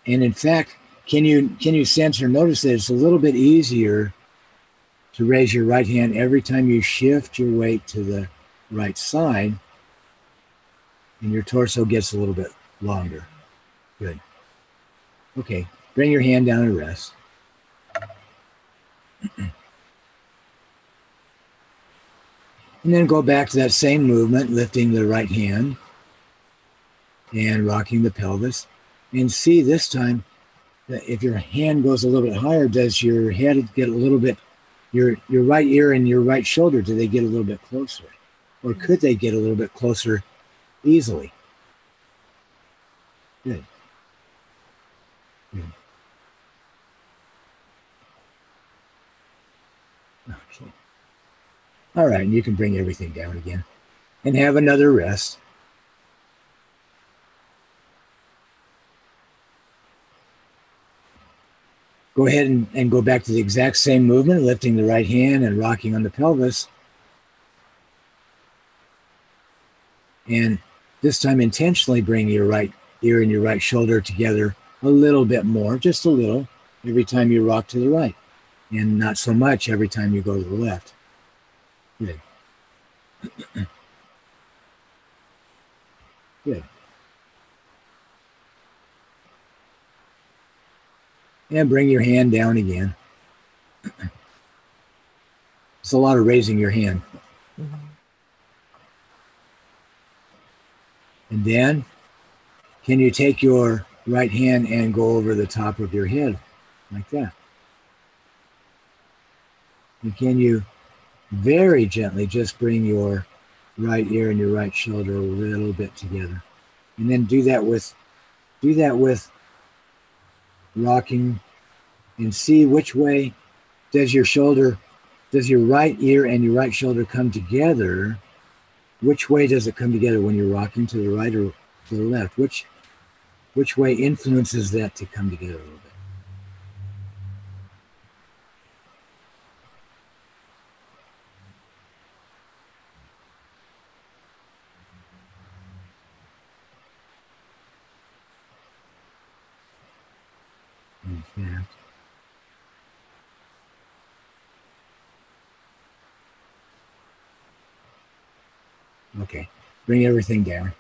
And in fact, can you sense or notice that it's a little bit easier to raise your right hand every time you shift your weight to the right side, and your torso gets a little bit longer. Good. Okay, bring your hand down and rest. And then go back to that same movement, lifting the right hand and rocking the pelvis. And see this time, that if your hand goes a little bit higher, does your head get a little bit, your right ear and your right shoulder, do they get a little bit closer? Or could they get a little bit closer easily? Good. Good. Okay. All right, and you can bring everything down again and have another rest. Go ahead and go back to the exact same movement, lifting the right hand and rocking on the pelvis. And this time intentionally bring your right ear and your right shoulder together a little bit more, just a little, every time you rock to the right. And not so much every time you go to the left. Good. Good. And bring your hand down again. It's a lot of raising your hand. Mm-hmm. And then, can you take your right hand and go over the top of your head like that? And can you very gently just bring your right ear and your right shoulder a little bit together? And then do that with rocking, and see which way does your right ear and your right shoulder come together? Which way does it come together when you're rocking, to the right or to the left? Which way influences that to come together a little bit? Yeah. Okay, bring everything down.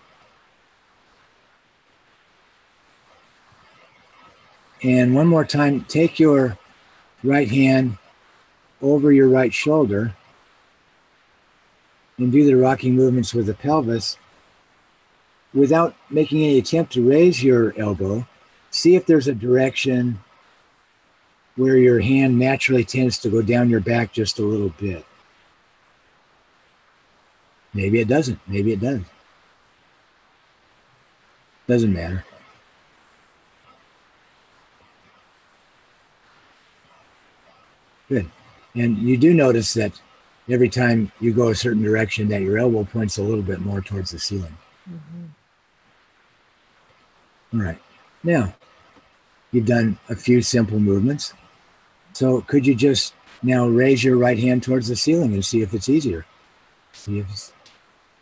And one more time, take your right hand over your right shoulder and do the rocking movements with the pelvis without making any attempt to raise your elbow. See if there's a direction where your hand naturally tends to go down your back just a little bit. Maybe it doesn't. Maybe it does. Doesn't matter. Good. And you do notice that every time you go a certain direction that your elbow points a little bit more towards the ceiling. Mm-hmm. All right. Now, you've done a few simple movements. So could you just now raise your right hand towards the ceiling and see if it's easier? See if it's,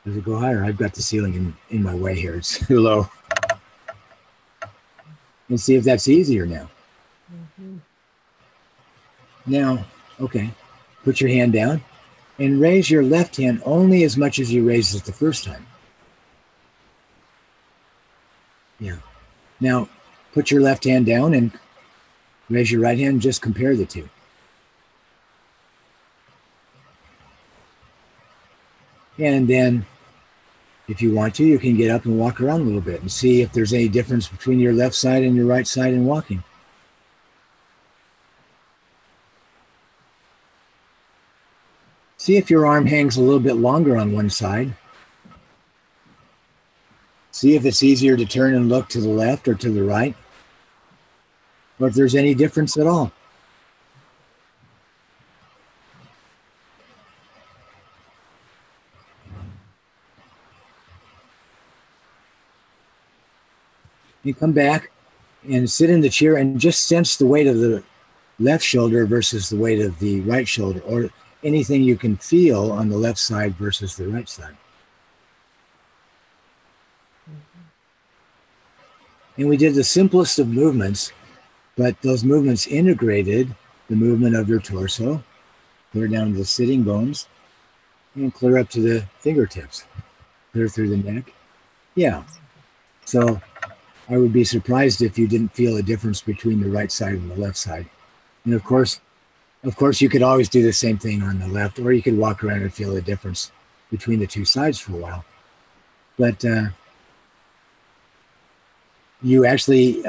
does it go higher? I've got the ceiling in my way here. It's too low. And see if that's easier now. Mm-hmm. Now, okay, put your hand down and raise your left hand only as much as you raised it the first time. Yeah. Now, put your left hand down and raise your right hand and just compare the two. And then If you want to, you can get up and walk around a little bit and see if there's any difference between your left side and your right side in walking. See if your arm hangs a little bit longer on one side. See if it's easier to turn and look to the left or to the right, or if there's any difference at all. You come back and sit in the chair and just sense the weight of the left shoulder versus the weight of the right shoulder, or anything you can feel on the left side versus the right side. And we did the simplest of movements, but those movements integrated the movement of your torso, clear down to the sitting bones, and clear up to the fingertips, clear through the neck. Yeah. So I would be surprised if you didn't feel a difference between the right side and the left side. And of course, you could always do the same thing on the left, or you could walk around and feel a difference between the two sides for a while. But you actually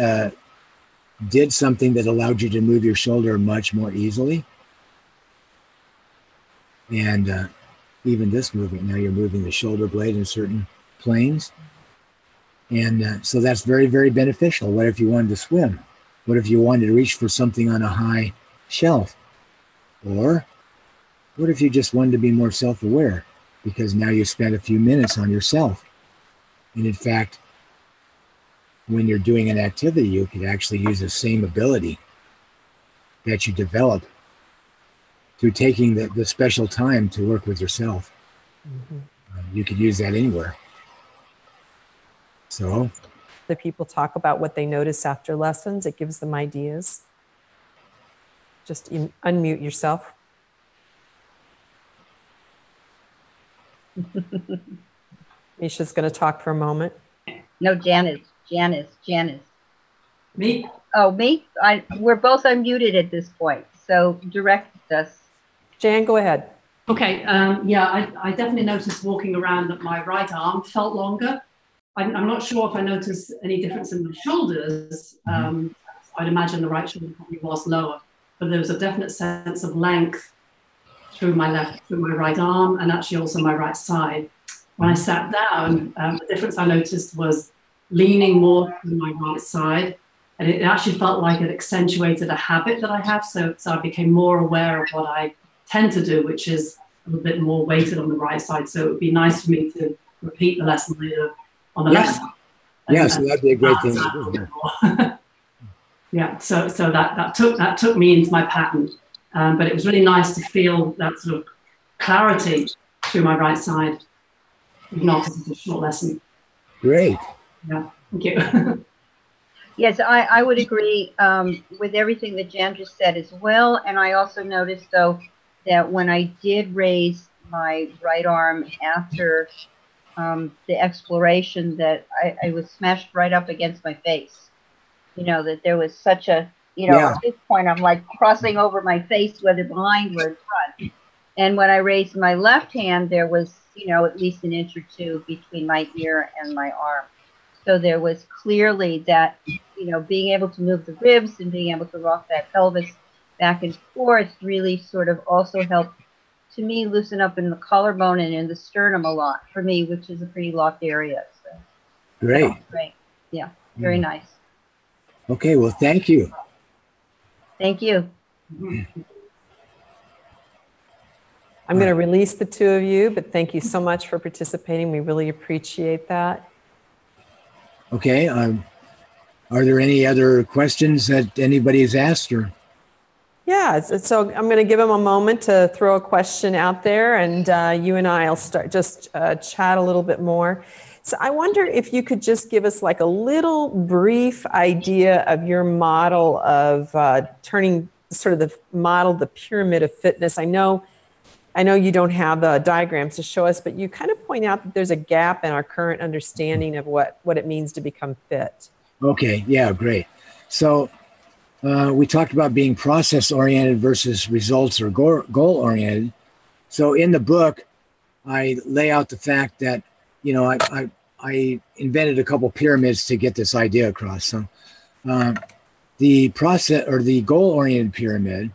did something that allowed you to move your shoulder much more easily. And even this movement, now you're moving the shoulder blade in certain planes. And so that's very, very beneficial. What if you wanted to swim? What if you wanted to reach for something on a high shelf? Or what if you just wanted to be more self-aware? Because now you spent a few minutes on yourself. And in fact, when you're doing an activity, you could actually use the same ability that you develop through taking the special time to work with yourself. Mm-hmm. You could use that anywhere. So the people talk about what they notice after lessons. It gives them ideas. Just unmute yourself. Misha's going to talk for a moment. No, Janice. Me? Oh, me? We're both unmuted at this point, so direct us. Jan, go ahead. Okay, yeah, I definitely noticed walking around that my right arm felt longer. I'm not sure if I noticed any difference in the shoulders. I'd imagine the right shoulder probably was lower, but there was a definite sense of length through my right arm, and actually also my right side. When I sat down, the difference I noticed was leaning more to my right side, and it actually felt like it accentuated a habit that I have. So I became more aware of what I tend to do, which is a little bit more weighted on the right side. So it would be nice for me to repeat the lesson later on the left side. Yeah, so that'd be a great thing to do. Yeah, so that took me into my pattern, but it was really nice to feel that sort of clarity through my right side, not as a short lesson. Great. Yeah, thank you. Yes, I would agree with everything that Jan just said as well. And I also noticed, though, that when I did raise my right arm after the exploration, that I was smashed right up against my face. You know, that there was such a, at this point, I'm like crossing over my face, whether behind or in front. And when I raised my left hand, there was, at least an inch or two between my ear and my arm. So there was clearly that, being able to move the ribs and being able to rock that pelvis back and forth really sort of also helped, to me, loosen up in the collarbone and in the sternum a lot for me, which is a pretty locked area. So, great. Great. Yeah, very nice. Okay, well, thank you. Thank you. I'm going to release the two of you, but thank you so much for participating. We really appreciate that. Okay. Are there any other questions that anybody has asked? Or? Yeah, so I'm going to give them a moment to throw a question out there, and you and I will start just chat a little bit more. So I wonder if you could just give us like a little brief idea of your model of turning sort of the pyramid of fitness. I know you don't have the diagrams to show us, but you kind of point out that there's a gap in our current understanding of what it means to become fit. Okay, yeah, great. So we talked about being process-oriented versus results or goal-oriented. So in the book, I lay out the fact that I invented a couple pyramids to get this idea across. So the process or the goal-oriented pyramid,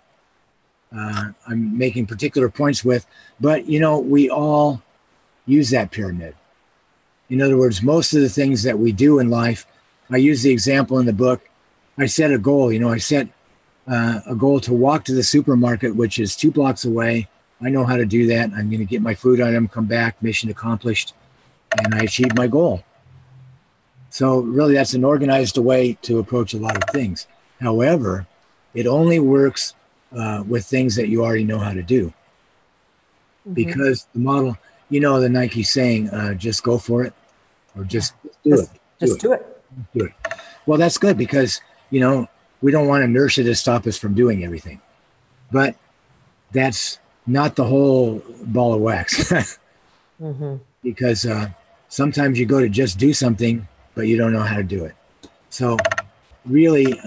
I'm making particular points with, but we all use that pyramid. In other words, most of the things that we do in life, I use the example in the book. I set a goal. I set a goal to walk to the supermarket, which is 2 blocks away. I know how to do that. I'm going to get my food item, come back, mission accomplished, and I achieved my goal. So really, that's an organized way to approach a lot of things. However, it only works with things that you already know how to do. Because the model, the Nike saying, just go for it, or just do it. Just do it. Do it. Well, that's good because, we don't want inertia to stop us from doing everything. But that's not the whole ball of wax. Because sometimes you go to just do something, but you don't know how to do it. So really,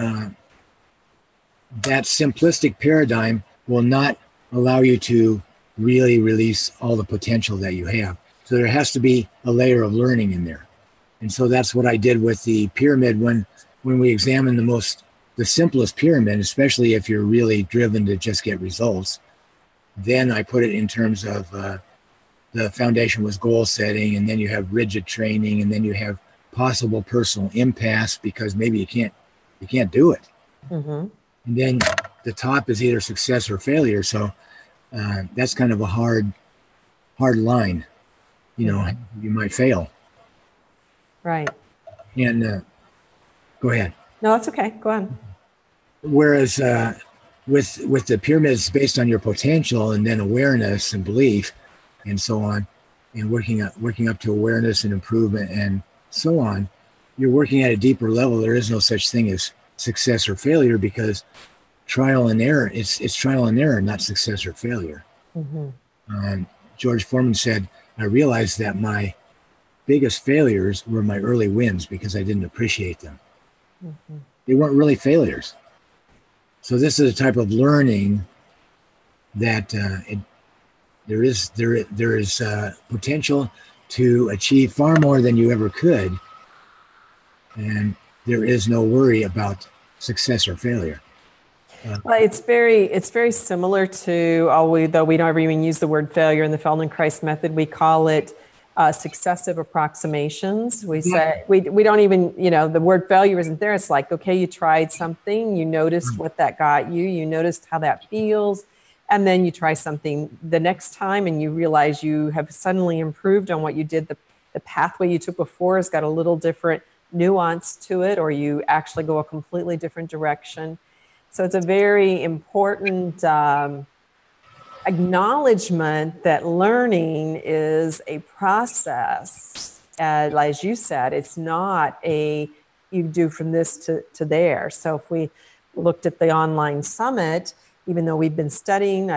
that simplistic paradigm will not allow you to really release all the potential that you have. So there has to be a layer of learning in there. And so that's what I did with the pyramid when we examined the simplest pyramid, especially if you're really driven to just get results. Then I put it in terms of the foundation was goal setting, and then you have rigid training, and then you have possible personal impasse because maybe you can't do it. And then the top is either success or failure. So that's kind of a hard line. You might fail. Right. And go ahead. No, that's okay. Go on. Whereas with the pyramids based on your potential and then awareness and belief and so on, and working up to awareness and improvement and so on, you're working at a deeper level. There is no such thing as success or failure because trial and error, it's trial and error, not success or failure. George Foreman said, I realized that my biggest failures were my early wins because I didn't appreciate them. They weren't really failures. So this is a type of learning that there is potential to achieve far more than you ever could, and there is no worry about success or failure. Well, it's very similar to, though we don't ever even use the word failure in the Feldenkrais method, we call it successive approximations. We say we don't even, the word failure isn't there. It's like, okay, you tried something, you noticed what that got you, you noticed how that feels, and then you try something the next time and you realize you have suddenly improved on what you did. The pathway you took before has got a little different nuance to it, or you actually go a completely different direction. So it's a very important acknowledgement that learning is a process. As you said, it's not you do from this to there. So if we looked at the online summit, even though I've been studying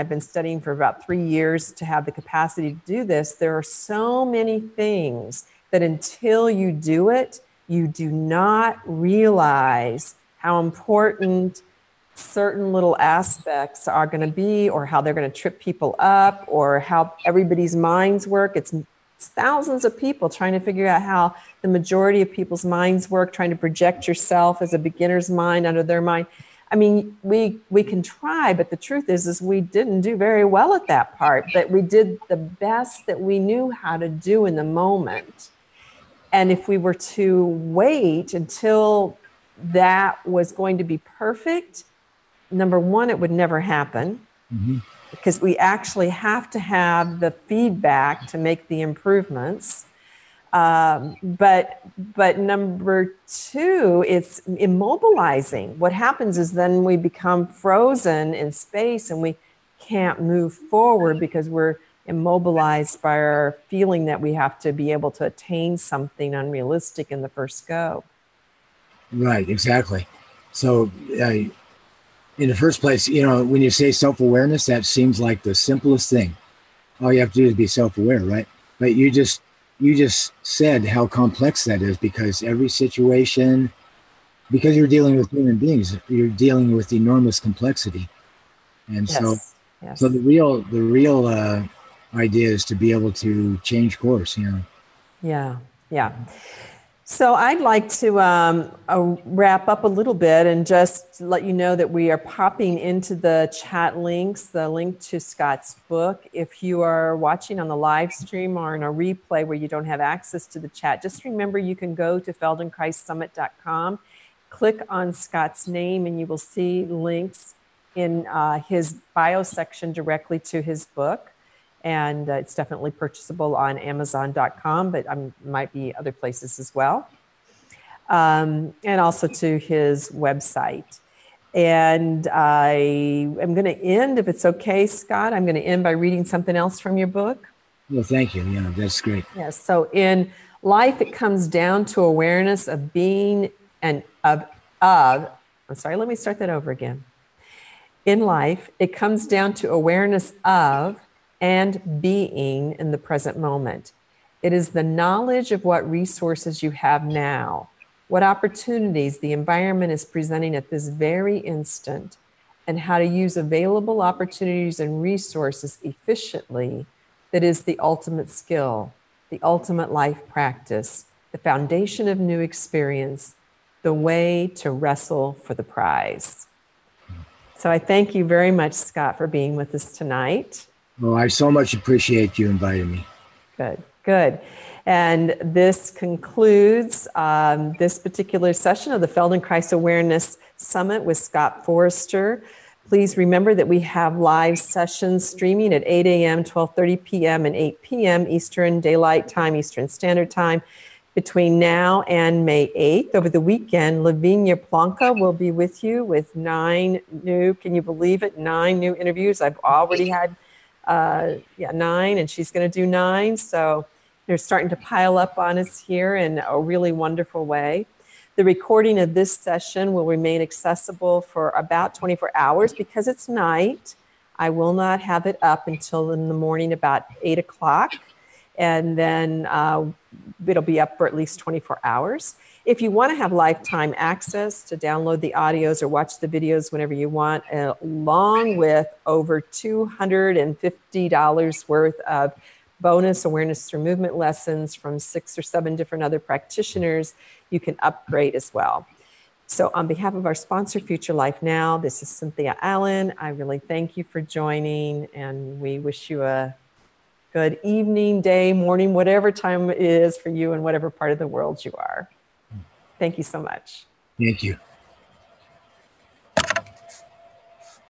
for about 3 years to have the capacity to do this, there are so many things that until you do it, you do not realize how important certain little aspects are going to be, or how they're going to trip people up, or how everybody's minds work. It's thousands of people trying to figure out how the majority of people's minds work, trying to project yourself as a beginner's mind under their mind. I mean, we can try, but the truth is we didn't do very well at that part, but we did the best that we knew how to do in the moment. And if we were to wait until that was going to be perfect, number one, it would never happen because we actually have to have the feedback to make the improvements. But number two, it's immobilizing. What happens is then we become frozen in space and we can't move forward because we're immobilized by our feeling that we have to be able to attain something unrealistic in the first go. Right, exactly. So in the first place, when you say self-awareness, that seems like the simplest thing. All you have to do is be self-aware, right? But you just said how complex that is, because every situation, because you're dealing with human beings, you're dealing with enormous complexity. And Yes. so the real idea is to be able to change course, Yeah, yeah. So I'd like to wrap up a little bit and just let you know that we are popping into the chat links, the link to Scott's book. If you are watching on the live stream or in a replay where you don't have access to the chat, just remember you can go to feldenkrais.summit.com, click on Scott's name, and you will see links in his bio section directly to his book. And it's definitely purchasable on Amazon.com, but might be other places as well. And also to his website. And I am going to end, if it's okay, Scott, I'm going to end by reading something else from your book. Well, thank you. Yeah, that's great. Yes. So in life, it comes down to awareness of being and I'm sorry, let me start that over again. In life, it comes down to awareness of and being in the present moment. It is the knowledge of what resources you have now, what opportunities the environment is presenting at this very instant, and how to use available opportunities and resources efficiently that is the ultimate skill, the ultimate life practice, the foundation of new experience, the way to wrestle for the prize. So I thank you very much, Scott, for being with us tonight. Well, I so much appreciate you inviting me. Good, good. And this concludes this particular session of the Feldenkrais Awareness Summit with Scott Forrester. Please remember that we have live sessions streaming at 8 a.m., 12:30 p.m., and 8 p.m. Eastern Daylight Time, Eastern Standard Time. Between now and May 8th, over the weekend, Lavinia Plonka will be with you with 9 new, can you believe it, 9 new interviews. I've already had 9, and she's going to do 9. So they're starting to pile up on us here in a really wonderful way. The recording of this session will remain accessible for about 24 hours because it's night. I will not have it up until in the morning about 8 o'clock. And then it'll be up for at least 24 hours. If you want to have lifetime access to download the audios or watch the videos whenever you want, along with over $250 worth of bonus awareness through movement lessons from 6 or 7 different other practitioners, you can upgrade as well. So on behalf of our sponsor, Future Life Now, this is Cynthia Allen. I really thank you for joining, and we wish you a good evening, day, morning, whatever time it is for you in whatever part of the world you are. Thank you so much. Thank you.